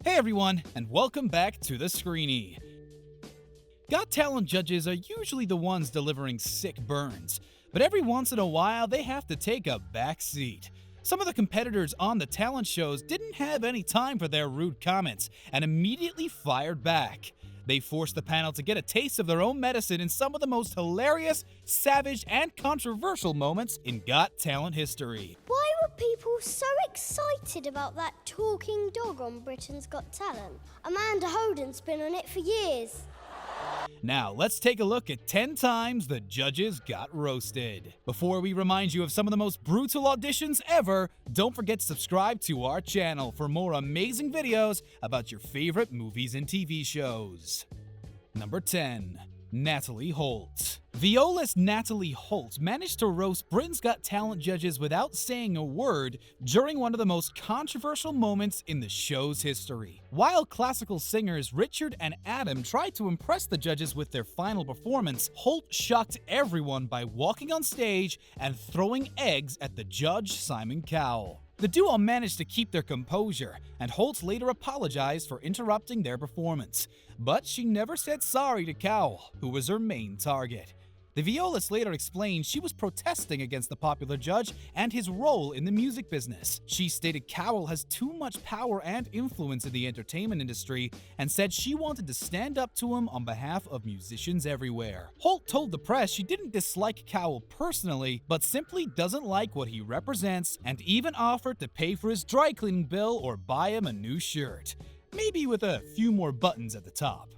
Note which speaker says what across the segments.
Speaker 1: Hey everyone, and welcome back to the Screenie. Got Talent judges are usually the ones delivering sick burns, but every once in a while they have to take a back seat. Some of the competitors on the talent shows didn't have any time for their rude comments and immediately fired back. They forced the panel to get a taste of their own medicine in some of the most hilarious, savage, and controversial moments in Got Talent history.
Speaker 2: Why were people so excited about that talking dog on Britain's Got Talent? Amanda Holden's been on it for years.
Speaker 1: Now, let's take a look at 10 times the judges got roasted. Before we remind you of some of the most brutal auditions ever, don't forget to subscribe to our channel for more amazing videos about your favorite movies and TV shows. Number 10. NATALIE HOLT. Violist NATALIE HOLT managed to roast Britain's Got Talent judges without saying a word during one of the most controversial moments in the show's history. While classical singers Richard and Adam tried to impress the judges with their final performance, Holt shocked everyone by walking on stage and throwing eggs at the judge Simon Cowell. The duo managed to keep their composure, and Holt later apologized for interrupting their performance. But she never said sorry to Cowell, who was her main target. The violist later explained she was protesting against the popular judge and his role in the music business. She stated Cowell has too much power and influence in the entertainment industry and said she wanted to stand up to him on behalf of musicians everywhere. Holt told the press she didn't dislike Cowell personally, but simply doesn't like what he represents, and even offered to pay for his dry cleaning bill or buy him a new shirt, maybe with a few more buttons at the top.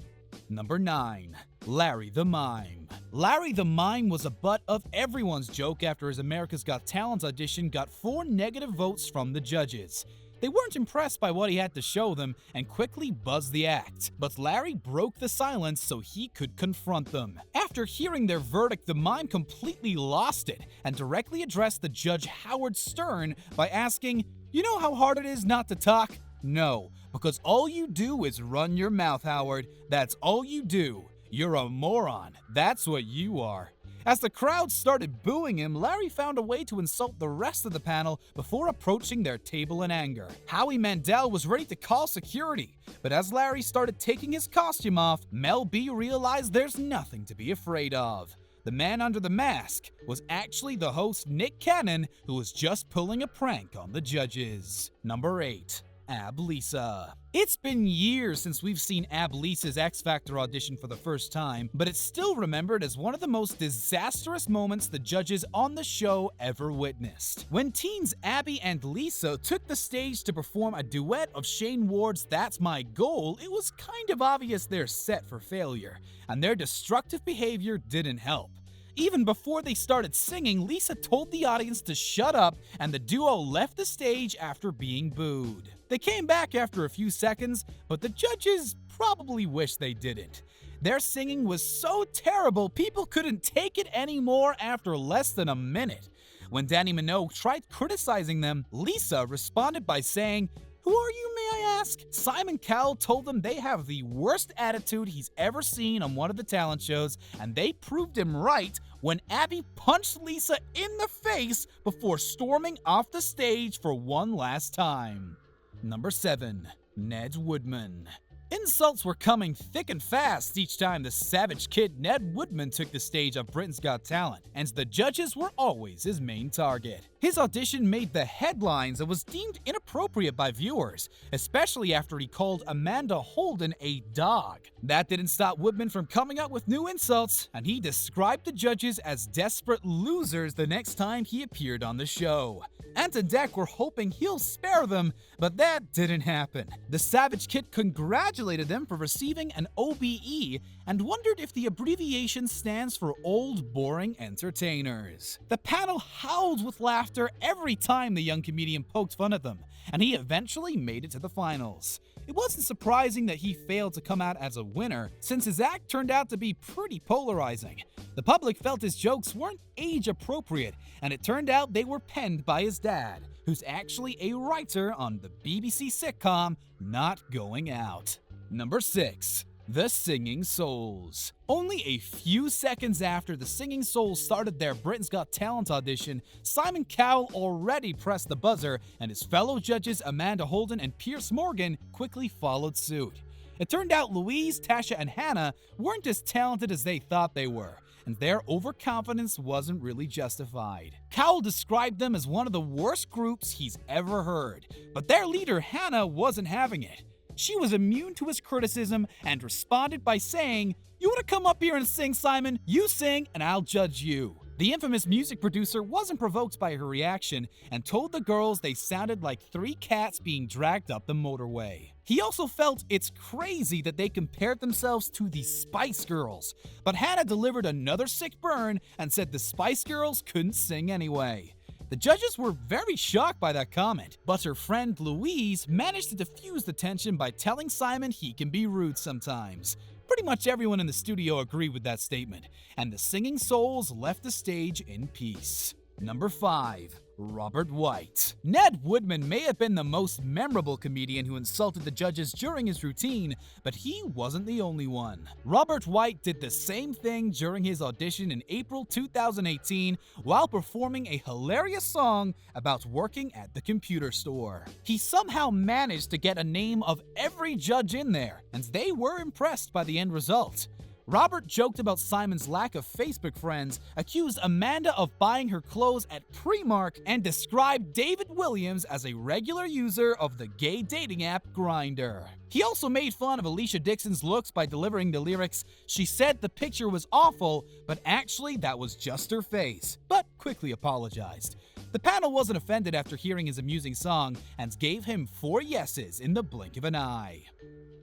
Speaker 1: Number 9. Larry the Mime. Larry the Mime was a butt of everyone's joke after his America's Got Talent audition got 4 negative votes from the judges. They weren't impressed by what he had to show them and quickly buzzed the act, but Larry broke the silence so he could confront them. After hearing their verdict, the mime completely lost it and directly addressed the judge Howard Stern by asking, "You know how hard it is not to talk? No, because all you do is run your mouth, Howard. That's all you do. You're a moron. That's what you are." As the crowd started booing him, Larry found a way to insult the rest of the panel before approaching their table in anger. Howie Mandel was ready to call security, but as Larry started taking his costume off, Mel B realized there's nothing to be afraid of. The man under the mask was actually the host Nick Cannon, who was just pulling a prank on the judges. Number 8. ABLISSA. It's been years since we've seen ABLISSA's X Factor audition for the first time, but it's still remembered as one of the most disastrous moments the judges on the show ever witnessed. When teens Abby and Lisa took the stage to perform a duet of Shane Ward's That's My Goal, it was kind of obvious they're set for failure, and their destructive behavior didn't help. Even before they started singing, Lisa told the audience to shut up, and the duo left the stage after being booed. They came back after a few seconds, but the judges probably wish they didn't. Their singing was so terrible, people couldn't take it anymore after less than a minute. When Danny Minogue tried criticizing them, Lisa responded by saying, "Who are you, may I ask?" Simon Cowell told them they have the worst attitude he's ever seen on one of the talent shows, and they proved him right when Abby punched Lisa in the face before storming off the stage for one last time. Number 7. Ned WOODMAN. Insults were coming thick and fast each time the savage kid Ned WOODMAN took the stage on Britain's Got Talent, and the judges were always his main target. His audition made the headlines and was deemed inappropriate by viewers, especially after he called Amanda Holden a dog. That didn't stop Woodman from coming up with new insults, and he described the judges as desperate losers the next time he appeared on the show. Ant and Dec were hoping he'll spare them, but that didn't happen. The Savage Kid congratulated them for receiving an OBE and wondered if the abbreviation stands for Old Boring Entertainers. The panel howled with laughter every time the young comedian poked fun at them, and he eventually made it to the finals. It wasn't surprising that he failed to come out as a winner, since his act turned out to be pretty polarizing. The public felt his jokes weren't age appropriate, and it turned out they were penned by his dad, who's actually a writer on the BBC sitcom Not Going Out. Number 6. The Singing Souls. Only a few seconds after the Singing Souls started their Britain's Got Talent audition, Simon Cowell already pressed the buzzer, and his fellow judges Amanda Holden and Piers Morgan quickly followed suit. It turned out Louise, Tasha, and Hannah weren't as talented as they thought they were, and their overconfidence wasn't really justified. Cowell described them as one of the worst groups he's ever heard, but their leader Hannah wasn't having it. She was immune to his criticism and responded by saying, "You want to come up here and sing, Simon? You sing and I'll judge you." The infamous music producer wasn't provoked by her reaction and told the girls they sounded like three cats being dragged up the motorway. He also felt it's crazy that they compared themselves to the Spice Girls, but Hannah delivered another sick burn and said the Spice Girls couldn't sing anyway. The judges were very shocked by that comment, but her friend Louise managed to diffuse the tension by telling Simon he can be rude sometimes. Pretty much everyone in the studio agreed with that statement, and the Singing Souls left the stage in peace. Number 5. Robert White. Ned Woodman may have been the most memorable comedian who insulted the judges during his routine, but he wasn't the only one. Robert White did the same thing during his audition in April 2018 while performing a hilarious song about working at the computer store. He somehow managed to get a name of every judge in there, and they were impressed by the end result. Robert joked about Simon's lack of Facebook friends, accused Amanda of buying her clothes at Primark, and described David Williams as a regular user of the gay dating app Grindr. He also made fun of Alicia Dixon's looks by delivering the lyrics, "She said the picture was awful, but actually that was just her face," but quickly apologized. The panel wasn't offended after hearing his amusing song and gave him 4 yeses in the blink of an eye.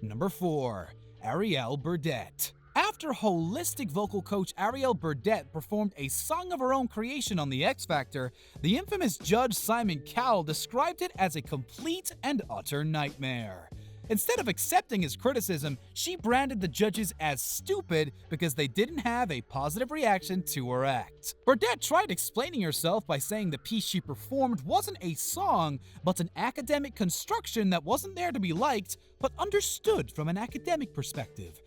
Speaker 1: Number 4. ARIEL Burdett. After holistic vocal coach ARIEL Burdett performed a song of her own creation on The X Factor, the infamous judge Simon Cowell described it as a complete and utter nightmare. Instead of accepting his criticism, she branded the judges as stupid because they didn't have a positive reaction to her act. Burdett tried explaining herself by saying the piece she performed wasn't a song, but an academic construction that wasn't there to be liked, but understood from an academic perspective.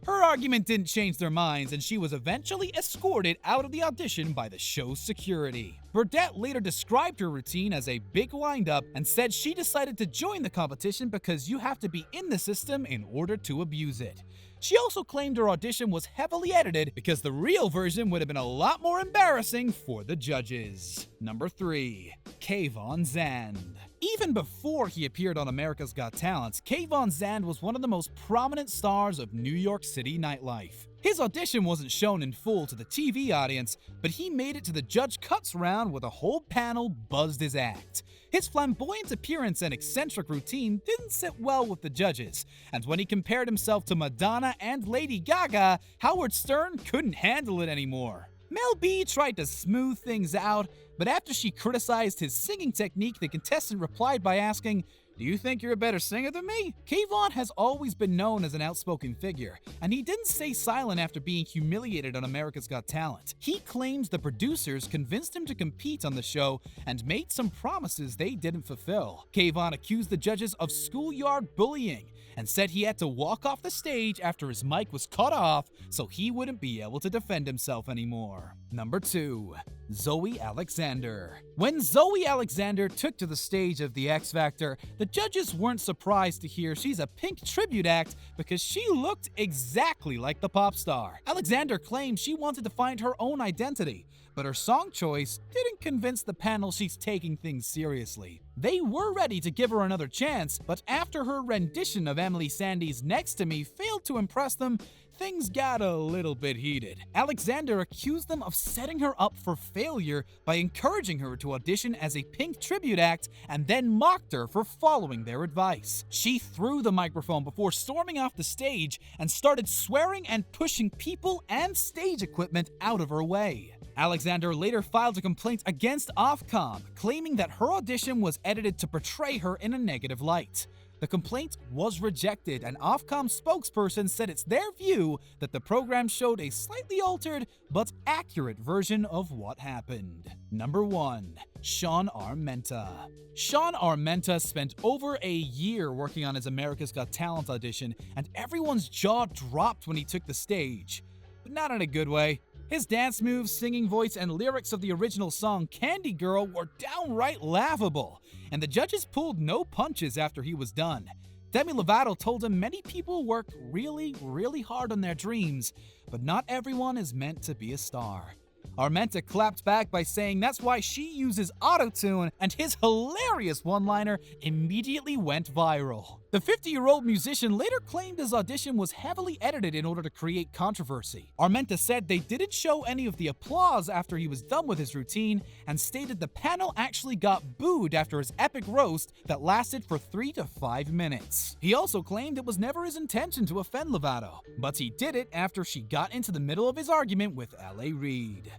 Speaker 1: Her argument didn't change their minds, and she was eventually escorted out of the audition by the show's security. Burdett later described her routine as a big wind-up and said she decided to join the competition because you have to be in the system in order to abuse it. She also claimed her audition was heavily edited because the real version would have been a lot more embarrassing for the judges. Number 3. KAYVON ZAND. Even before he appeared on America's Got Talent, KAYVON ZAND was one of the most prominent stars of New York City nightlife. His audition wasn't shown in full to the TV audience, but he made it to the Judge Cuts round where the whole panel buzzed his act. His flamboyant appearance and eccentric routine didn't sit well with the judges, and when he compared himself to Madonna and Lady Gaga, Howard Stern couldn't handle it anymore. Mel B tried to smooth things out, but after she criticized his singing technique, the contestant replied by asking, "Do you think you're a better singer than me?" KAYVON has always been known as an outspoken figure, and he didn't stay silent after being humiliated on America's Got Talent. He claims the producers convinced him to compete on the show and made some promises they didn't fulfill. KAYVON accused the judges of schoolyard bullying and said he had to walk off the stage after his mic was cut off so he wouldn't be able to defend himself anymore. Number 2. Zoe Alexander. When Zoe Alexander took to the stage of The X Factor, the judges weren't surprised to hear she's a Pink tribute act because she looked exactly like the pop star. Alexander claimed she wanted to find her own identity, but her song choice didn't convince the panel she's taking things seriously. They were ready to give her another chance, but after her rendition of Emily Sandy's Next to Me failed to impress them, things got a little bit heated. Alexander accused them of setting her up for failure by encouraging her to audition as a Pink tribute act and then mocked her for following their advice. She threw the microphone before storming off the stage and started swearing and pushing people and stage equipment out of her way. Alexander later filed a complaint against Ofcom, claiming that her audition was edited to portray her in a negative light. The complaint was rejected, and Ofcom spokesperson said it's their view that the program showed a slightly altered but accurate version of what happened. Number 1. Shawn Armenta. Shawn Armenta spent over a year working on his America's Got Talent audition, and everyone's jaw dropped when he took the stage. But not in a good way. His dance moves, singing voice, and lyrics of the original song Candy Girl were downright laughable, and the judges pulled no punches after he was done. Demi Lovato told him many people work really hard on their dreams, but not everyone is meant to be a star. Armenta clapped back by saying that's why she uses autotune, and his hilarious one-liner immediately went viral. The 50-year-old musician later claimed his audition was heavily edited in order to create controversy. Armenta said they didn't show any of the applause after he was done with his routine, and stated the panel actually got booed after his epic roast that lasted for 3 to 5 minutes. He also claimed it was never his intention to offend Lovato, but he did it after she got into the middle of his argument with L.A. Reid.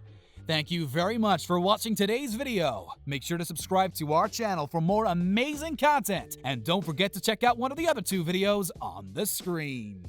Speaker 1: Thank you very much for watching today's video. Make sure to subscribe to our channel for more amazing content, and don't forget to check out one of the other 2 videos on the screen.